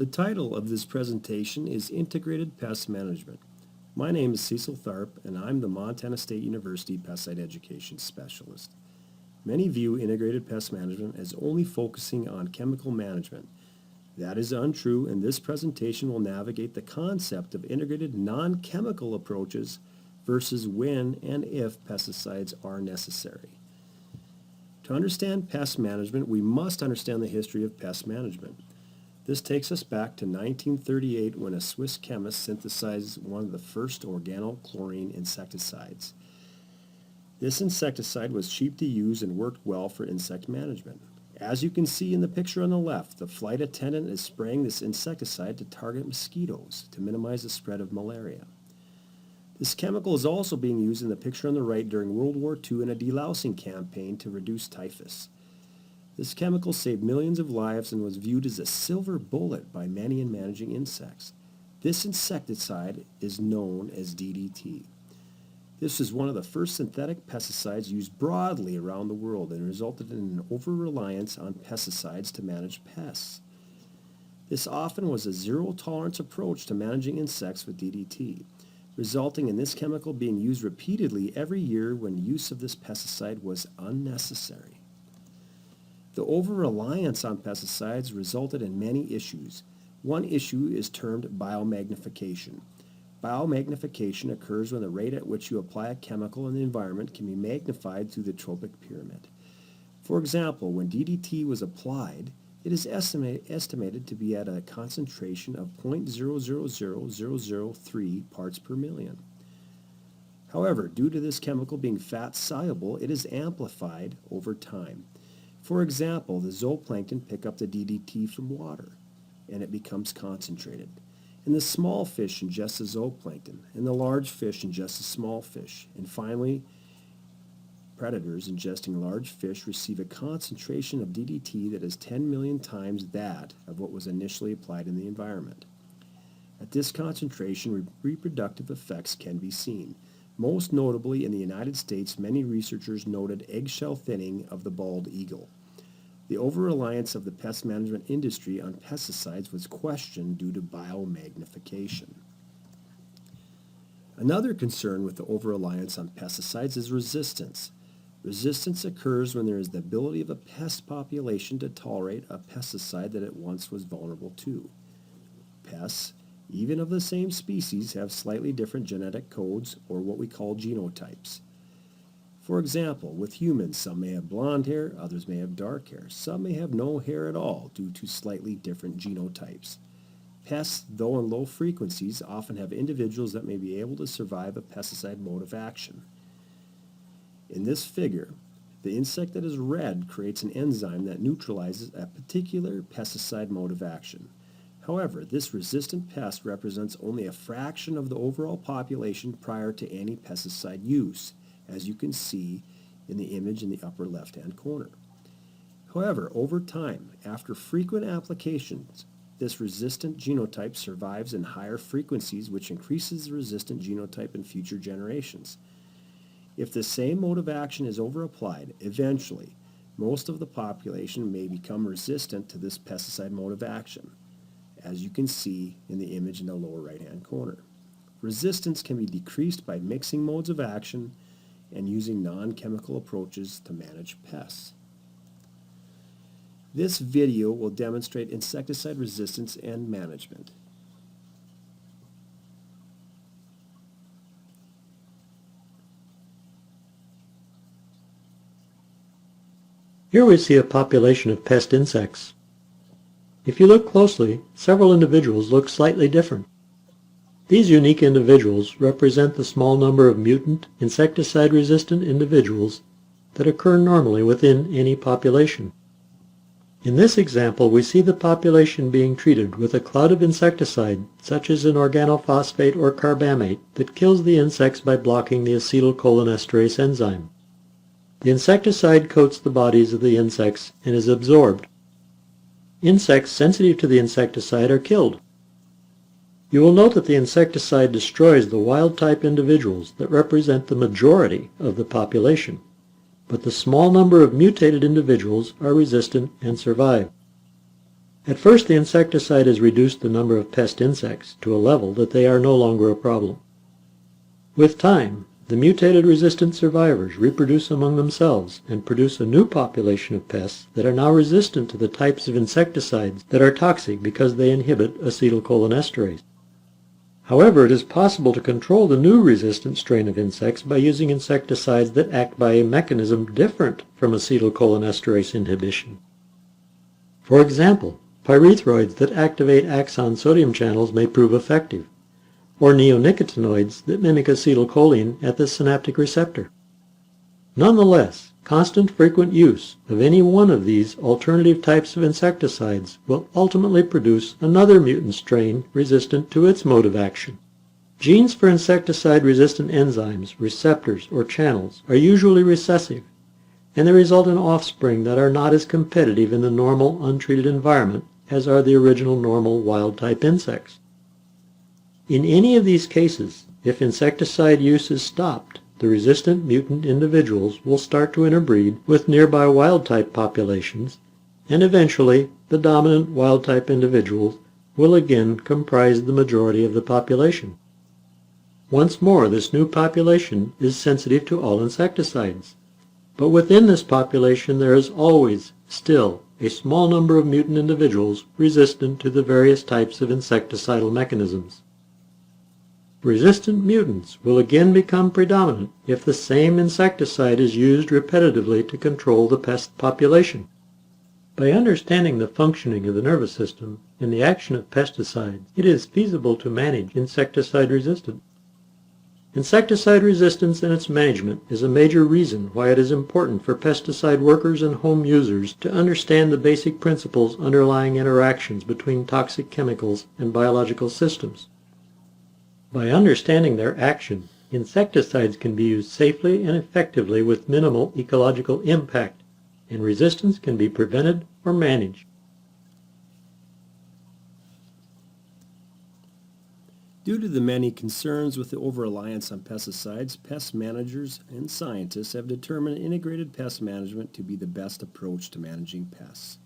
The title of this presentation is Integrated Pest Management. My name is Cecil Tharp, and I'm the Montana State University Pesticide Education Specialist. Many view integrated pest management as only focusing on chemical management. That is untrue, and this presentation will navigate the concept of integrated non-chemical approaches versus when and if pesticides are necessary. To understand pest management, we must understand the history of pest management. This takes us back to 1938 when a Swiss chemist synthesized one of the first organochlorine insecticides. This insecticide was cheap to use and worked well for insect management. As you can see in the picture on the left, the flight attendant is spraying this insecticide to target mosquitoes to minimize the spread of malaria. This chemical is also being used in the picture on the right during World War II in a delousing campaign to reduce typhus. This chemical saved millions of lives and was viewed as a silver bullet by many in managing insects. This insecticide is known as DDT. This is one of the first synthetic pesticides used broadly around the world and resulted in an over-reliance on pesticides to manage pests. This often was a zero-tolerance approach to managing insects with DDT, resulting in this chemical being used repeatedly every year when use of this pesticide was unnecessary. The over-reliance on pesticides resulted in many issues. One issue is termed biomagnification. Biomagnification occurs when the rate at which you apply a chemical in the environment can be magnified through the tropic pyramid. For example, when DDT was applied, it is estimated to be at a concentration of 0.000003 parts per million. However, due to this chemical being fat-soluble, it is amplified over time. For example, the zooplankton pick up the DDT from water, and it becomes concentrated. And the small fish ingest the zooplankton, and the large fish ingest the small fish. And finally, predators ingesting large fish receive a concentration of DDT that is 10 million times that of what was initially applied in the environment. At this concentration, reproductive effects can be seen. Most notably in the United States, many researchers noted eggshell thinning of the bald eagle. The over-reliance of the pest management industry on pesticides was questioned due to biomagnification. Another concern with the over-reliance on pesticides is resistance. Resistance occurs when there is the ability of a pest population to tolerate a pesticide that it once was vulnerable to. Pests, even of the same species, have slightly different genetic codes, or what we call genotypes. For example, with humans, some may have blonde hair, others may have dark hair. Some may have no hair at all due to slightly different genotypes. Pests, though in low frequencies, often have individuals that may be able to survive a pesticide mode of action. In this figure, the insect that is red creates an enzyme that neutralizes a particular pesticide mode of action. However, this resistant pest represents only a fraction of the overall population prior to any pesticide use, as you can see in the image in the upper left-hand corner. However, over time, after frequent applications, this resistant genotype survives in higher frequencies, which increases the resistant genotype in future generations. If the same mode of action is over-applied, eventually, most of the population may become resistant to this pesticide mode of action, as you can see in the image in the lower right-hand corner. Resistance can be decreased by mixing modes of action and using non-chemical approaches to manage pests. This video will demonstrate insecticide resistance and management. Here we see a population of pest insects. If you look closely, several individuals look slightly different. These unique individuals represent the small number of mutant, insecticide-resistant individuals that occur normally within any population. In this example, we see the population being treated with a cloud of insecticide, such as an organophosphate or carbamate, that kills the insects by blocking the acetylcholinesterase enzyme. The insecticide coats the bodies of the insects and is absorbed. Insects sensitive to the insecticide are killed. You will note that the insecticide destroys the wild-type individuals that represent the majority of the population, but the small number of mutated individuals are resistant and survive. At first, the insecticide has reduced the number of pest insects to a level that they are no longer a problem. With time, the mutated resistant survivors reproduce among themselves and produce a new population of pests that are now resistant to the types of insecticides that are toxic because they inhibit acetylcholinesterase. However, it is possible to control the new resistant strain of insects by using insecticides that act by a mechanism different from acetylcholinesterase inhibition. For example, pyrethroids that activate axon sodium channels may prove effective, or neonicotinoids that mimic acetylcholine at the synaptic receptor. Nonetheless, constant frequent use of any one of these alternative types of insecticides will ultimately produce another mutant strain resistant to its mode of action. Genes for insecticide-resistant enzymes, receptors, or channels are usually recessive, and they result in offspring that are not as competitive in the normal, untreated environment as are the original normal wild-type insects. In any of these cases, if insecticide use is stopped, the resistant mutant individuals will start to interbreed with nearby wild-type populations, and eventually the dominant wild-type individuals will again comprise the majority of the population. Once more, this new population is sensitive to all insecticides, but within this population there is always, still, a small number of mutant individuals resistant to the various types of insecticidal mechanisms. Resistant mutants will again become predominant if the same insecticide is used repetitively to control the pest population. By understanding the functioning of the nervous system and the action of pesticides, it is feasible to manage insecticide resistance. Insecticide resistance and its management is a major reason why it is important for pesticide workers and home users to understand the basic principles underlying interactions between toxic chemicals and biological systems. By understanding their action, insecticides can be used safely and effectively with minimal ecological impact, and resistance can be prevented or managed. Due to the many concerns with the over-reliance on pesticides, pest managers and scientists have determined integrated pest management to be the best approach to managing pests.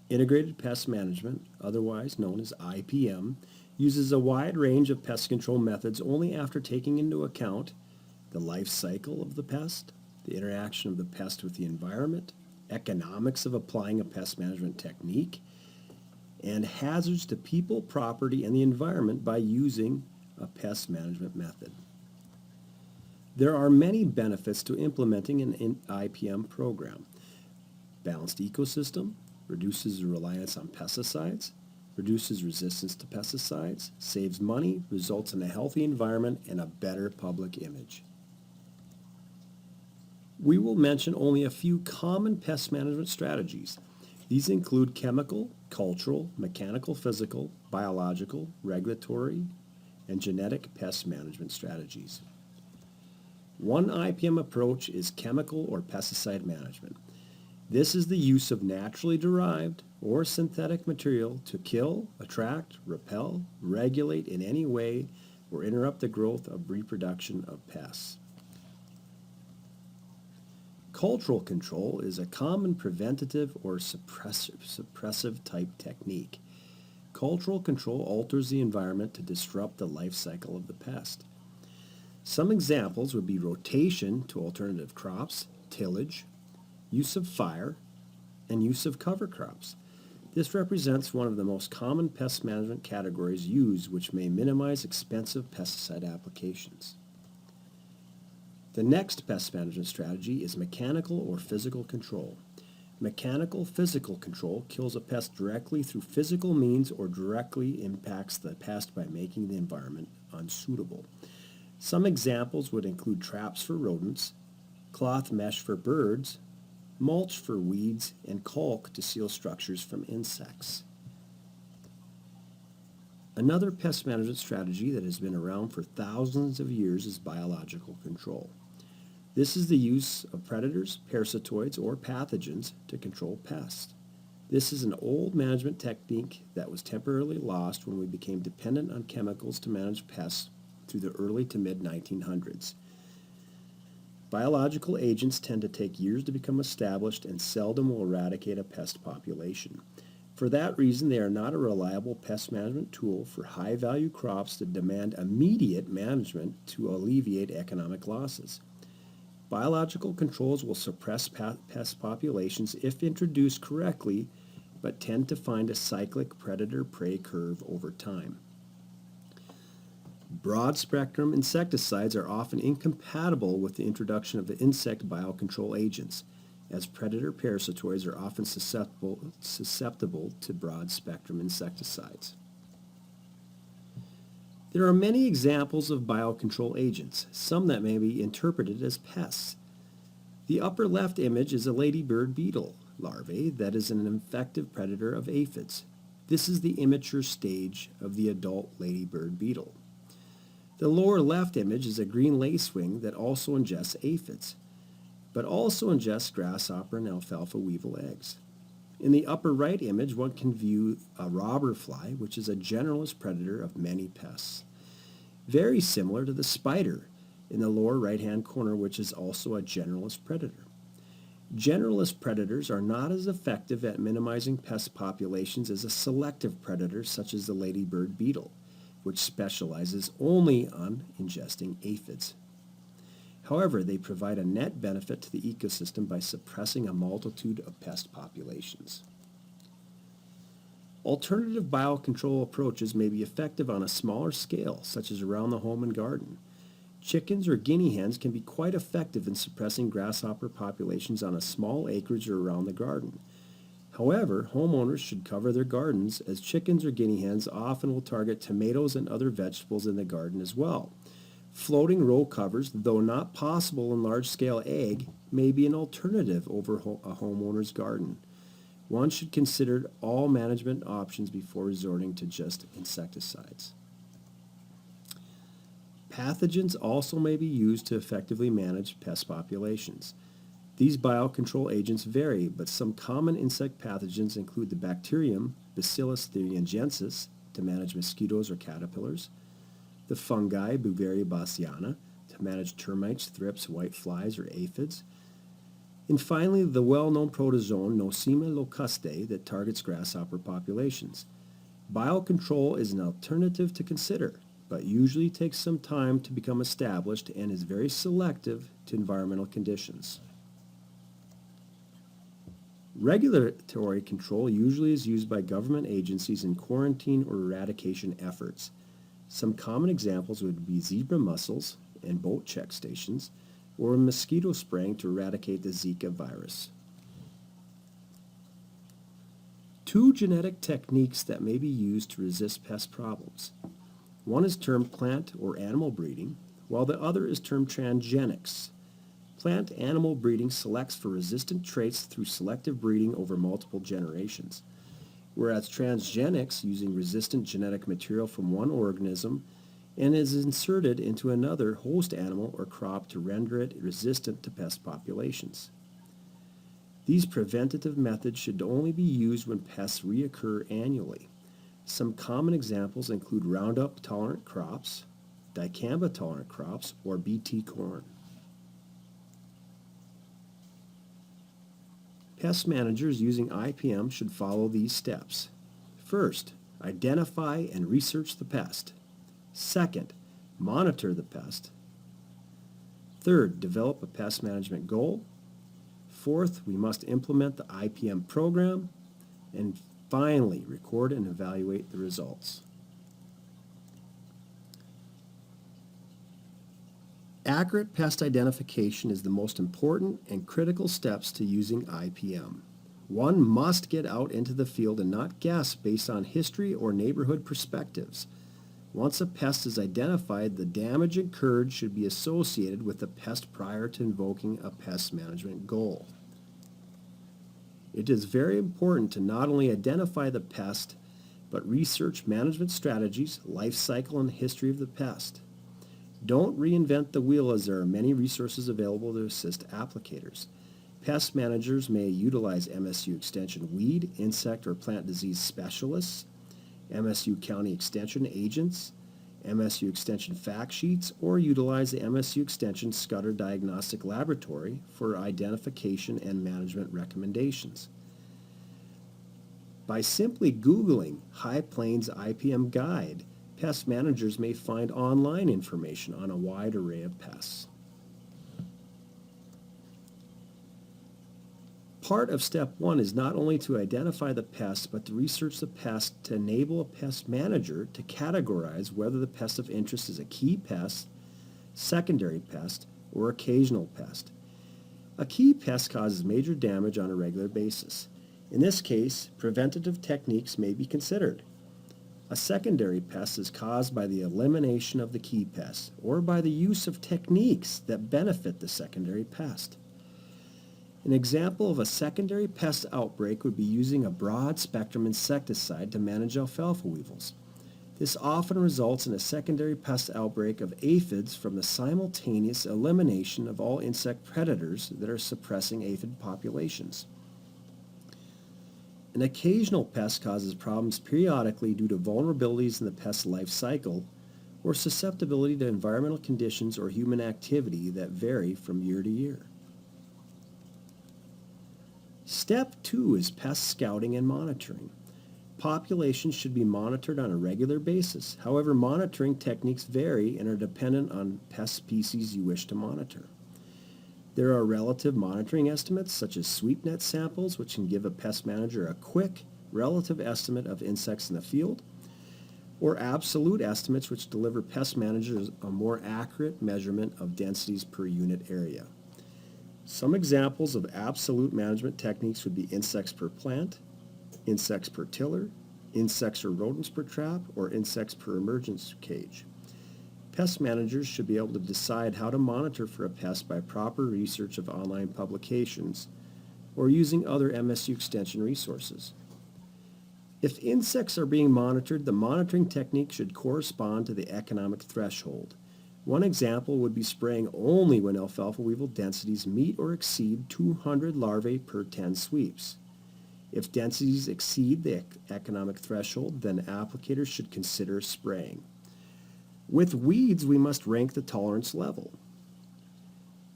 Integrated Pest Management, otherwise known as IPM, uses a wide range of pest control methods only after taking into account the life cycle of the pest, the interaction of the pest with the environment, economics of applying a pest management technique, and hazards to people, property, and the environment by using a pest management method. There are many benefits to implementing an IPM program. Balanced ecosystem, reduces the reliance on pesticides, reduces resistance to pesticides, saves money, results in a healthy environment and a better public image. We will mention only a few common pest management strategies. These include chemical, cultural, mechanical, physical, biological, regulatory, and genetic pest management strategies. One IPM approach is chemical or pesticide management. This is the use of naturally derived or synthetic material to kill, attract, repel, regulate in any way, or interrupt the growth of reproduction of pests. Cultural control is a common preventative or suppressive type technique. Cultural control alters the environment to disrupt the life cycle of the pest. Some examples would be rotation to alternative crops, tillage, use of fire, and use of cover crops. This represents one of the most common pest management categories used, which may minimize expensive pesticide applications. The next pest management strategy is mechanical or physical control. Mechanical physical control kills a pest directly through physical means or directly impacts the pest by making the environment unsuitable. Some examples would include traps for rodents, cloth mesh for birds, mulch for weeds, and caulk to seal structures from insects. Another pest management strategy that has been around for thousands of years is biological control. This is the use of predators, parasitoids, or pathogens to control pests. This is an old management technique that was temporarily lost when we became dependent on chemicals to manage pests through the early to mid-1900s. Biological agents tend to take years to become established and seldom will eradicate a pest population. For that reason, they are not a reliable pest management tool for high-value crops that demand immediate management to alleviate economic losses. Biological controls will suppress pest populations if introduced correctly, but tend to find a cyclic predator-prey curve over time. Broad-spectrum insecticides are often incompatible with the introduction of insect biocontrol agents, as predator parasitoids are often susceptible to broad-spectrum insecticides. There are many examples of biocontrol agents, some that may be interpreted as pests. The upper left image is a ladybird beetle larvae that is an effective predator of aphids. This is the immature stage of the adult ladybird beetle. The lower left image is a green lacewing that also ingests aphids, but also ingests grasshopper and alfalfa weevil eggs. In the upper right image, one can view a robber fly, which is a generalist predator of many pests. Very similar to the spider in the lower right-hand corner, which is also a generalist predator. Generalist predators are not as effective at minimizing pest populations as a selective predator such as the ladybird beetle, which specializes only on ingesting aphids. However, they provide a net benefit to the ecosystem by suppressing a multitude of pest populations. Alternative biocontrol approaches may be effective on a smaller scale, such as around the home and garden. Chickens or guinea hens can be quite effective in suppressing grasshopper populations on a small acreage or around the garden. However, homeowners should cover their gardens, as chickens or guinea hens often will target tomatoes and other vegetables in the garden as well. Floating row covers, though not possible in large-scale ag, may be an alternative over a homeowner's garden. One should consider all management options before resorting to just insecticides. Pathogens also may be used to effectively manage pest populations. These biocontrol agents vary, but some common insect pathogens include the bacterium Bacillus thuringiensis to manage mosquitoes or caterpillars, the fungi Beauveria bassiana to manage termites, thrips, whiteflies, or aphids, and finally the well-known protozoan Nosema locustae that targets grasshopper populations. Biocontrol is an alternative to consider, but usually takes some time to become established and is very selective to environmental conditions. Regulatory control usually is used by government agencies in quarantine or eradication efforts. Some common examples would be zebra mussels and boat check stations, or mosquito spraying to eradicate the Zika virus. Two genetic techniques that may be used to resist pest problems. One is termed plant or animal breeding, while the other is termed transgenics. Plant-animal breeding selects for resistant traits through selective breeding over multiple generations, whereas transgenics using resistant genetic material from one organism and is inserted into another host animal or crop to render it resistant to pest populations. These preventative methods should only be used when pests reoccur annually. Some common examples include Roundup-tolerant crops, dicamba-tolerant crops, or Bt corn. Pest managers using IPM should follow these steps. First, identify and research the pest. Second, monitor the pest. Third, develop a pest management goal. Fourth, we must implement the IPM program. And finally, record and evaluate the results. Accurate pest identification is the most important and critical steps to using IPM. One must get out into the field and not guess based on history or neighborhood perspectives. Once a pest is identified, the damage incurred should be associated with the pest prior to invoking a pest management goal. It is very important to not only identify the pest, but research management strategies, life cycle, and history of the pest. Don't reinvent the wheel, as there are many resources available to assist applicators. Pest managers may utilize MSU Extension weed, insect, or plant disease specialists, MSU County Extension agents, MSU Extension fact sheets, or utilize the MSU Extension Scudder Diagnostic Laboratory for identification and management recommendations. By simply Googling High Plains IPM Guide, pest managers may find online information on a wide array of pests. Part of step 1 is not only to identify the pest, but to research the pest to enable a pest manager to categorize whether the pest of interest is a key pest, secondary pest, or occasional pest. A key pest causes major damage on a regular basis. In this case, preventative techniques may be considered. A secondary pest is caused by the elimination of the key pest or by the use of techniques that benefit the secondary pest. An example of a secondary pest outbreak would be using a broad-spectrum insecticide to manage alfalfa weevils. This often results in a secondary pest outbreak of aphids from the simultaneous elimination of all insect predators that are suppressing aphid populations. An occasional pest causes problems periodically due to vulnerabilities in the pest's life cycle or susceptibility to environmental conditions or human activity that vary from year to year. Step 2 is pest scouting and monitoring. Populations should be monitored on a regular basis. However, monitoring techniques vary and are dependent on pest species you wish to monitor. There are relative monitoring estimates, such as sweep net samples, which can give a pest manager a quick, relative estimate of insects in the field, or absolute estimates, which deliver pest managers a more accurate measurement of densities per unit area. Some examples of absolute management techniques would be insects per plant, insects per tiller, insects or rodents per trap, or insects per emergence cage. Pest managers should be able to decide how to monitor for a pest by proper research of online publications or using other MSU extension resources. If insects are being monitored, the monitoring technique should correspond to the economic threshold. One example would be spraying only when alfalfa weevil densities meet or exceed 200 larvae per 10 sweeps. If densities exceed the economic threshold, then applicators should consider spraying. With weeds, we must rank the tolerance level.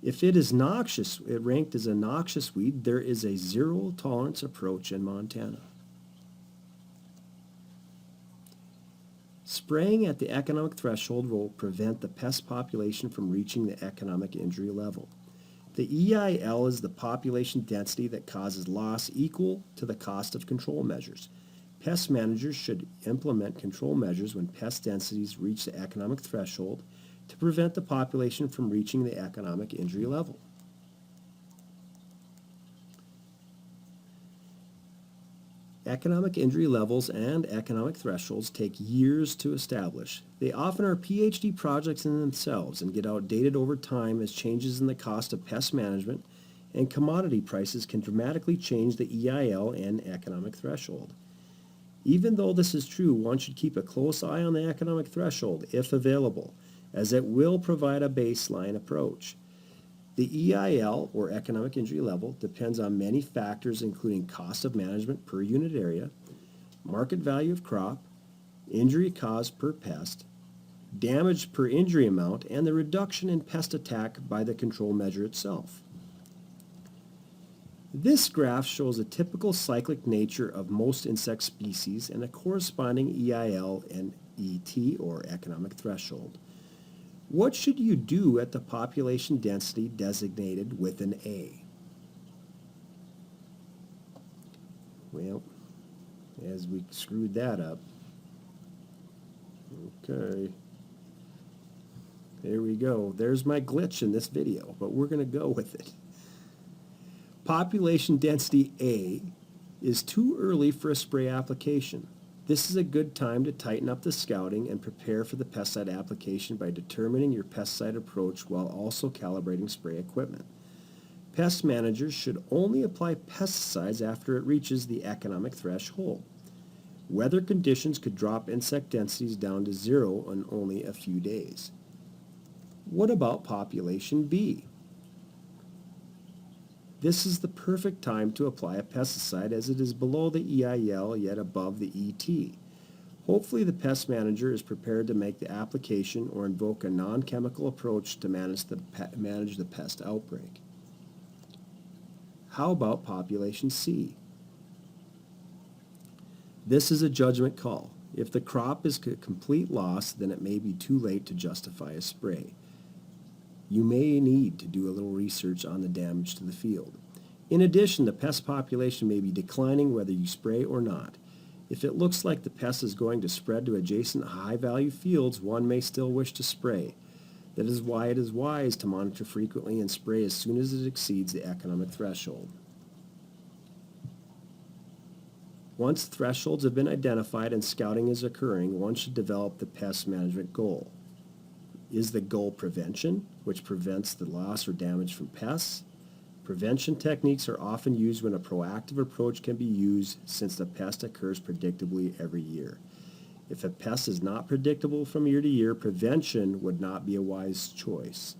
If it is noxious, it ranked as a noxious weed, there is a zero tolerance approach in Montana. Spraying at the economic threshold will prevent the pest population from reaching the economic injury level. The EIL is the population density that causes loss equal to the cost of control measures. Pest managers should implement control measures when pest densities reach the economic threshold to prevent the population from reaching the economic injury level. Economic injury levels and economic thresholds take years to establish. They often are PhD projects in themselves and get outdated over time as changes in the cost of pest management and commodity prices can dramatically change the EIL and economic threshold. Even though this is true, one should keep a close eye on the economic threshold if available, as it will provide a baseline approach. The EIL, or economic injury level, depends on many factors including cost of management per unit area, market value of crop, injury caused per pest, damage per injury amount, and the reduction in pest attack by the control measure itself. This graph shows a typical cyclic nature of most insect species and a corresponding EIL and ET, or economic threshold. What should you do at the population density designated with an A? Well, as we screwed that up. Okay. There we go. There's my glitch in this video, but we're going to go with it. Population density A is too early for a spray application. This is a good time to tighten up the scouting and prepare for the pesticide application by determining your pesticide approach while also calibrating spray equipment. Pest managers should only apply pesticides after it reaches the economic threshold. Weather conditions could drop insect densities down to zero in only a few days. What about population B? This is the perfect time to apply a pesticide as it is below the EIL yet above the ET. Hopefully the pest manager is prepared to make the application or invoke a non-chemical approach to manage the pest outbreak. How about population C? This is a judgment call. If the crop is a complete loss, then it may be too late to justify a spray. You may need to do a little research on the damage to the field. In addition, the pest population may be declining whether you spray or not. If it looks like the pest is going to spread to adjacent high-value fields, one may still wish to spray. That is why it is wise to monitor frequently and spray as soon as it exceeds the economic threshold. Once thresholds have been identified and scouting is occurring, one should develop the pest management goal. Is the goal prevention, which prevents the loss or damage from pests? Prevention techniques are often used when a proactive approach can be used since the pest occurs predictably every year. If a pest is not predictable from year to year, prevention would not be a wise choice.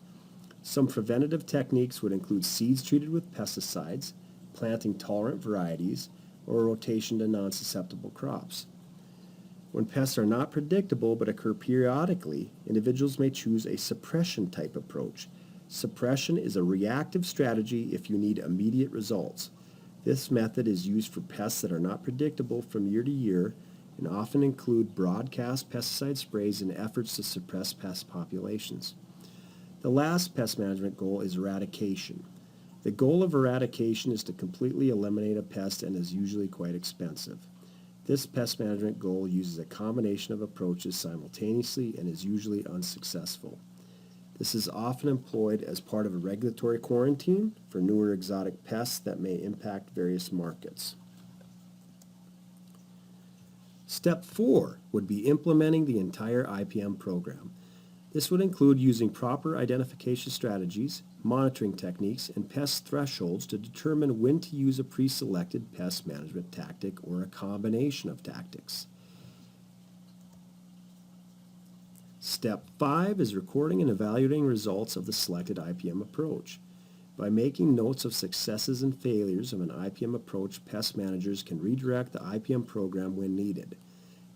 Some preventative techniques would include seeds treated with pesticides, planting tolerant varieties, or rotation to non-susceptible crops. When pests are not predictable but occur periodically, individuals may choose a suppression type approach. Suppression is a reactive strategy if you need immediate results. This method is used for pests that are not predictable from year to year and often include broadcast pesticide sprays in efforts to suppress pest populations. The last pest management goal is eradication. The goal of eradication is to completely eliminate a pest and is usually quite expensive. This pest management goal uses a combination of approaches simultaneously and is usually unsuccessful. This is often employed as part of a regulatory quarantine for newer exotic pests that may impact various markets. Step 4 would be implementing the entire IPM program. This would include using proper identification strategies, monitoring techniques, and pest thresholds to determine when to use a pre-selected pest management tactic or a combination of tactics. Step 5 is recording and evaluating results of the selected IPM approach. By making notes of successes and failures of an IPM approach, pest managers can redirect the IPM program when needed.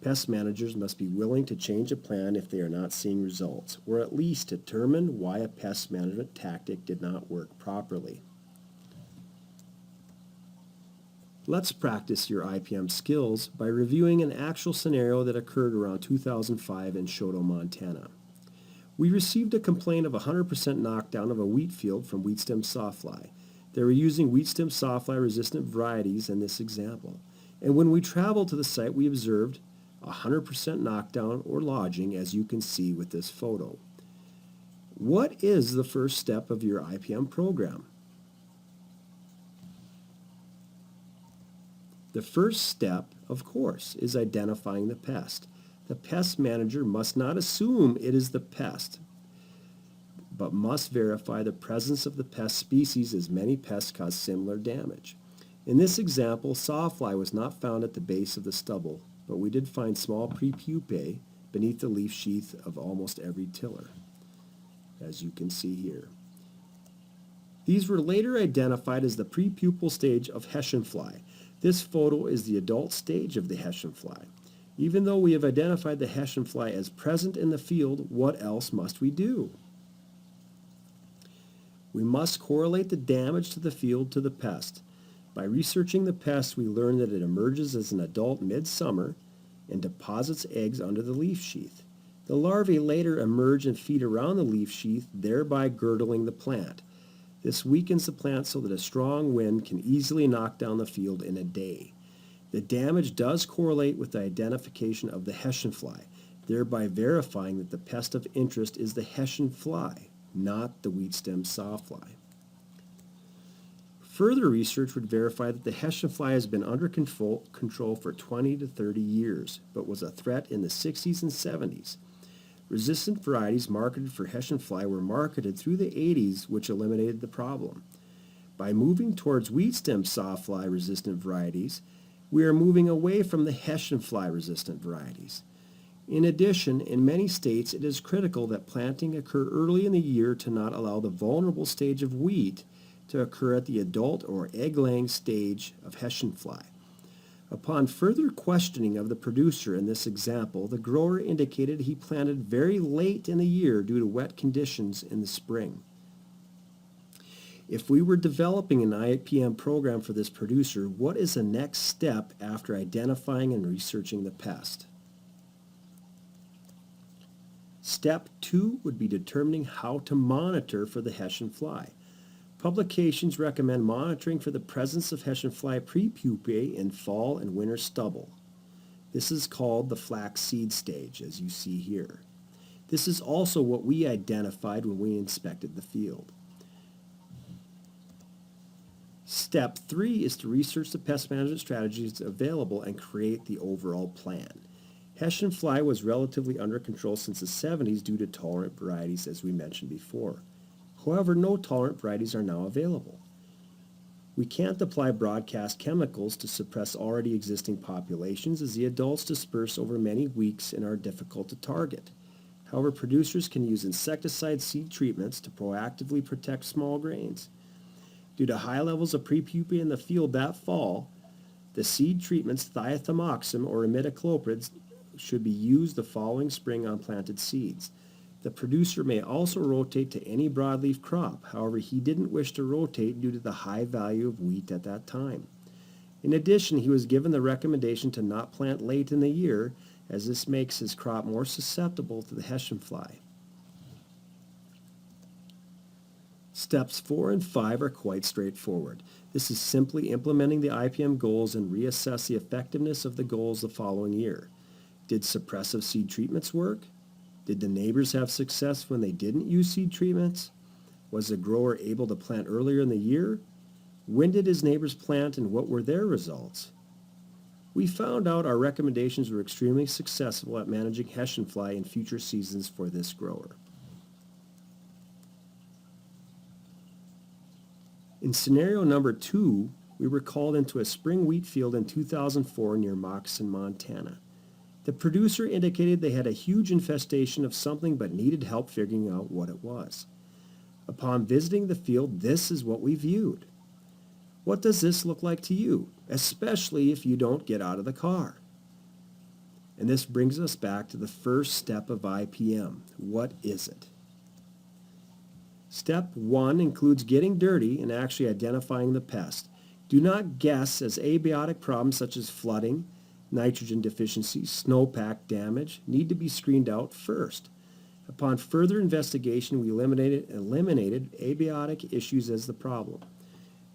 Pest managers must be willing to change a plan if they are not seeing results, or at least determine why a pest management tactic did not work properly. Let's practice your IPM skills by reviewing an actual scenario that occurred around 2005 in Choteau, Montana. We received a complaint of 100% knockdown of a wheat field from wheat stem sawfly. They were using wheat stem sawfly resistant varieties in this example. And when we traveled to the site, we observed 100% knockdown or lodging, as you can see with this photo. What is the first step of your IPM program? The first step, of course, is identifying the pest. The pest manager must not assume it is the pest, but must verify the presence of the pest species, as many pests cause similar damage. In this example, sawfly was not found at the base of the stubble, but we did find small prepupae beneath the leaf sheath of almost every tiller, as you can see here. These were later identified as the prepupal stage of Hessian fly. This photo is the adult stage of the Hessian fly. Even though we have identified the Hessian fly as present in the field, what else must we do? We must correlate the damage to the field to the pest. By researching the pest, we learn that it emerges as an adult midsummer and deposits eggs under the leaf sheath. The larvae later emerge and feed around the leaf sheath, thereby girdling the plant. This weakens the plant so that a strong wind can easily knock down the field in a day. The damage does correlate with the identification of the Hessian fly, thereby verifying that the pest of interest is the Hessian fly, not the wheat stem sawfly. Further research would verify that the Hessian fly has been under control for 20 to 30 years, but was a threat in the 60s and 70s. Resistant varieties marketed for Hessian fly were marketed through the 80s, which eliminated the problem. By moving towards wheat stem sawfly resistant varieties, we are moving away from the Hessian fly resistant varieties. In addition, in many states, it is critical that planting occur early in the year to not allow the vulnerable stage of wheat to occur at the adult or egg-laying stage of Hessian fly. Upon further questioning of the producer in this example, the grower indicated he planted very late in the year due to wet conditions in the spring. If we were developing an IPM program for this producer, what is the next step after identifying and researching the pest? Step 2 would be determining how to monitor for the Hessian fly. Publications recommend monitoring for the presence of Hessian fly prepupae in fall and winter stubble. This is called the flax seed stage, as you see here. This is also what we identified when we inspected the field. Step 3 is to research the pest management strategies available and create the overall plan. Hessian fly was relatively under control since the 70s due to tolerant varieties, as we mentioned before. However, no tolerant varieties are now available. We can't apply broadcast chemicals to suppress already existing populations, as the adults disperse over many weeks and are difficult to target. However, producers can use insecticide seed treatments to proactively protect small grains. Due to high levels of prepupae in the field that fall, the seed treatments thiothamoxam or imidacloprids should be used the following spring on planted seeds. The producer may also rotate to any broadleaf crop. However, he didn't wish to rotate due to the high value of wheat at that time. In addition, he was given the recommendation to not plant late in the year, as this makes his crop more susceptible to the Hessian fly. Steps 4 and 5 are quite straightforward. This is simply implementing the IPM goals and reassess the effectiveness of the goals the following year. Did suppressive seed treatments work? Did the neighbors have success when they didn't use seed treatments? Was the grower able to plant earlier in the year? When did his neighbors plant and what were their results? We found out our recommendations were extremely successful at managing Hessian fly in future seasons for this grower. In scenario number 2, we were called into a spring wheat field in 2004 near Moccasin, Montana. The producer indicated they had a huge infestation of something but needed help figuring out what it was. Upon visiting the field, this is what we viewed. What does this look like to you, especially if you don't get out of the car? And this brings us back to the first step of IPM. What is it? Step 1 includes getting dirty and actually identifying the pest. Do not guess, as abiotic problems such as flooding, nitrogen deficiency, snowpack damage need to be screened out first. Upon further investigation, we eliminated abiotic issues as the problem.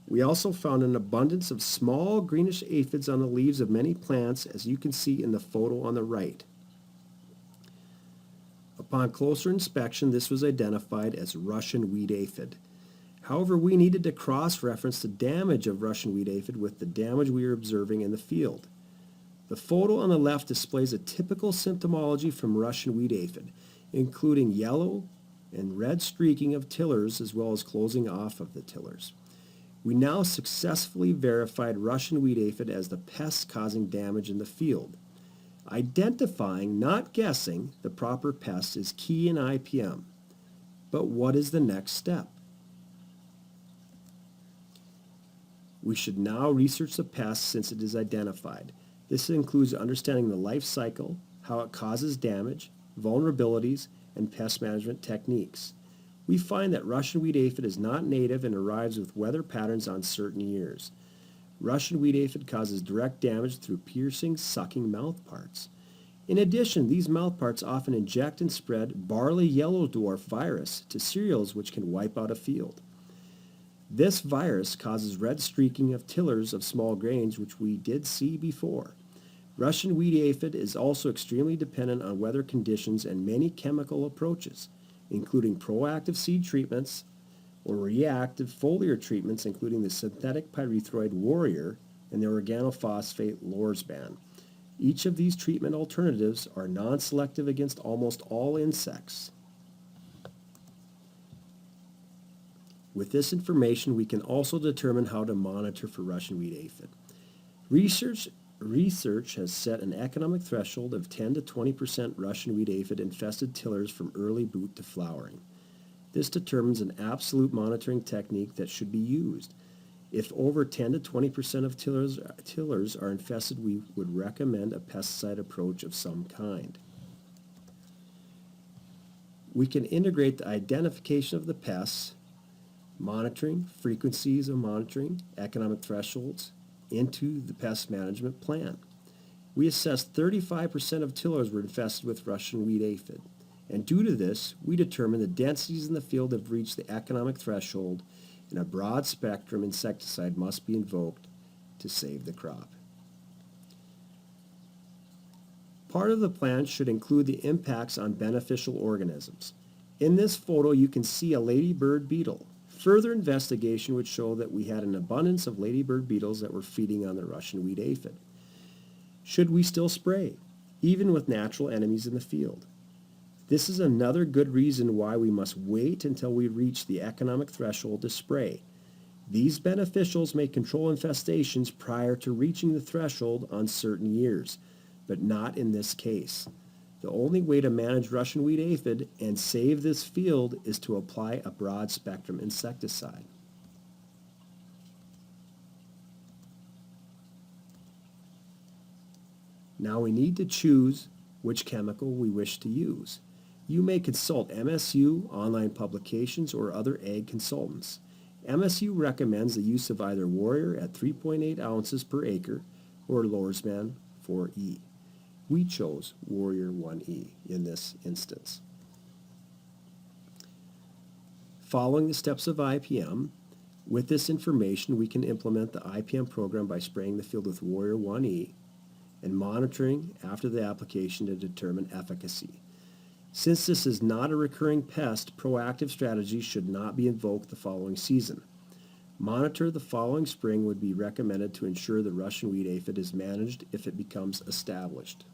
We also found an abundance of small greenish aphids on the leaves of many plants, as you can see in the photo on the right. Upon closer inspection, this was identified as Russian wheat aphid. However, we needed to cross-reference the damage of Russian wheat aphid with the damage we were observing in the field. The photo on the left displays a typical symptomology from Russian wheat aphid, including yellow and red streaking of tillers as well as closing off of the tillers. We now successfully verified Russian wheat aphid as the pest causing damage in the field. Identifying, not guessing, the proper pest is key in IPM. But what is the next step? We should now research the pest since it is identified. This includes understanding the life cycle, how it causes damage, vulnerabilities, and pest management techniques. We find that Russian wheat aphid is not native and arrives with weather patterns on certain years. Russian wheat aphid causes direct damage through piercing, sucking mouthparts. In addition, these mouthparts often inject and spread barley yellow dwarf virus to cereals, which can wipe out a field. This virus causes red streaking of tillers of small grains, which we did see before. Russian wheat aphid is also extremely dependent on weather conditions and many chemical approaches, including proactive seed treatments or reactive foliar treatments, including the synthetic pyrethroid Warrior and the organophosphate Lorsban. Each of these treatment alternatives are non-selective against almost all insects. With this information, we can also determine how to monitor for Russian wheat aphid. Research has set an economic threshold of 10 to 20% Russian wheat aphid infested tillers from early boot to flowering. This determines an absolute monitoring technique that should be used. If over 10 to 20% of tillers are infested, we would recommend a pesticide approach of some kind. We can integrate the identification of the pests monitoring, frequencies of monitoring, economic thresholds into the pest management plan. We assessed 35% of tillers were infested with Russian wheat aphid, and due to this, we determined the densities in the field have reached the economic threshold and a broad spectrum insecticide must be invoked to save the crop. Part of the plan should include the impacts on beneficial organisms. In this photo, you can see a ladybird beetle. Further investigation would show that we had an abundance of ladybird beetles that were feeding on the Russian wheat aphid. Should we still spray, even with natural enemies in the field? This is another good reason why we must wait until we reach the economic threshold to spray. These beneficials may control infestations prior to reaching the threshold on certain years, but not in this case. The only way to manage Russian wheat aphid and save this field is to apply a broad spectrum insecticide. Now we need to choose which chemical we wish to use. You may consult MSU, online publications, or other ag consultants. MSU recommends the use of either Warrior at 3.8 ounces per acre or Lorsman 4E. We chose Warrior 1E in this instance. Following the steps of IPM, with this information we can implement the IPM program by spraying the field with Warrior 1E and monitoring after the application to determine efficacy. Since this is not a recurring pest, proactive strategies should not be invoked the following season. Monitor the following spring would be recommended to ensure the Russian wheat aphid is managed if it becomes established.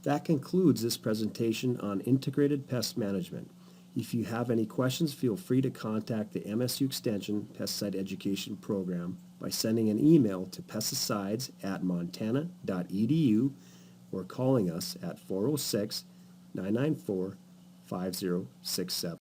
That concludes this presentation on Integrated Pest Management. If you have any questions, feel free to contact the MSU Extension Pesticide Education Program by sending an email to pesticides@montana.edu or calling us at 406-994-5067.